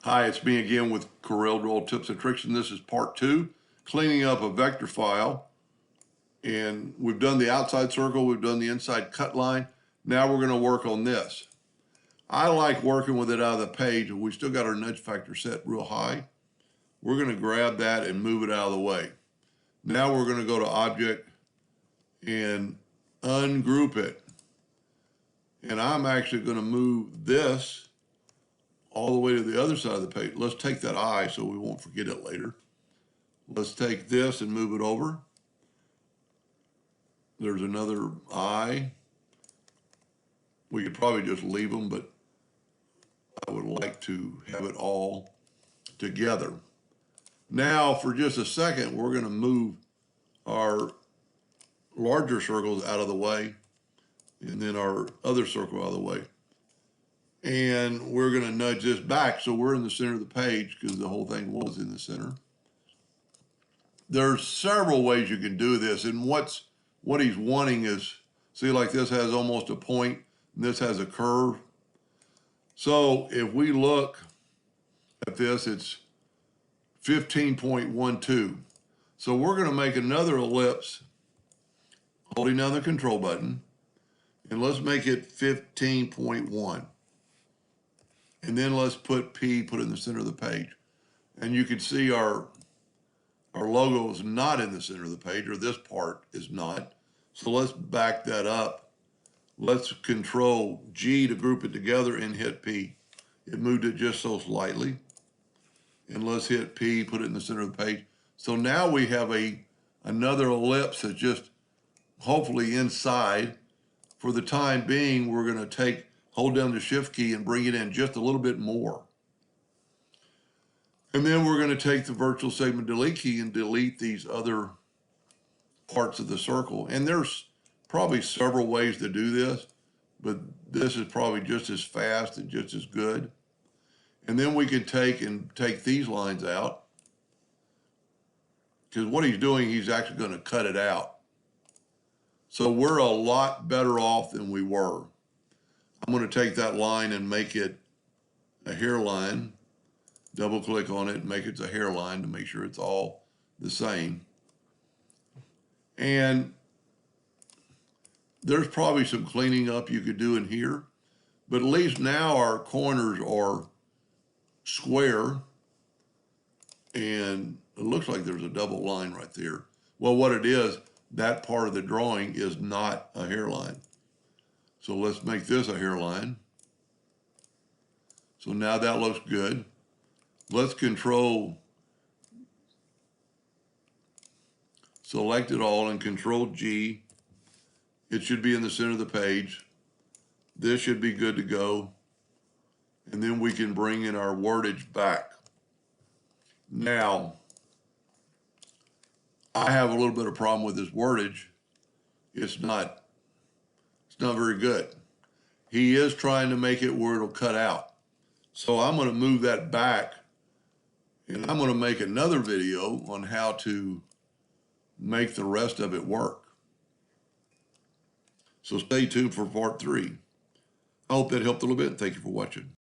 Hi, it's me again with Corel Draw Tips and Tricks, and this is part 2, cleaning up a vector file. And we've done the outside circle, we've done the inside cut line. Now we're going to work on this. I like working with it out of the page, and we still got our nudge factor set real high. We're going to grab that and move it out of the way. Now we're going to go to Object and ungroup it. And I'm actually going to move this all the way to the other side of the page. Let's take that I so we won't forget it later. Let's take this and move it over. There's another I. We could probably just leave them, but I would like to have it all together. Now, for just a second, we're going to move our larger circles out of the way and then our other circle out of the way. And we're going to nudge this back so we're in the center of the page because the whole thing was in the center. There's several ways you can do this, and what he's wanting is, see, like this has almost a point, and this has a curve. So if we look at this, it's 15.12. So we're going to make another ellipse holding down the control button, and let's make it 15.1. And then let's put P, put it in the center of the page. And you can see our logo is not in the center of the page, or this part is not. So let's back that up. Let's Control G to group it together and hit P. It moved it just so slightly. And let's hit P, put it in the center of the page. So now we have another ellipse that's just hopefully inside. For the time being, we're going to hold down the Shift key and bring it in just a little bit more. And then we're going to take the virtual segment delete key and delete these other parts of the circle. And there's probably several ways to do this, but this is probably just as fast and just as good. And then we could take these lines out, because what he's doing, he's actually going to cut it out. So we're a lot better off than we were. I'm going to take that line and make it a hairline. Double click on it and make it a hairline to make sure it's all the same. And there's probably some cleaning up you could do in here, but at least now our corners are square, and it looks like there's a double line right there. Well, what it is, that part of the drawing is not a hairline. So let's make this a hairline. So now that looks good. Let's select it all and Control G. It should be in the center of the page. This should be good to go. And then we can bring in our wordage back. Now, I have a little bit of problem with this wordage. It's not very good. He is trying to make it where it'll cut out. So I'm going to move that back, and I'm going to make another video on how to make the rest of it work. So stay tuned for part 3. I hope that helped a little bit. Thank you for watching.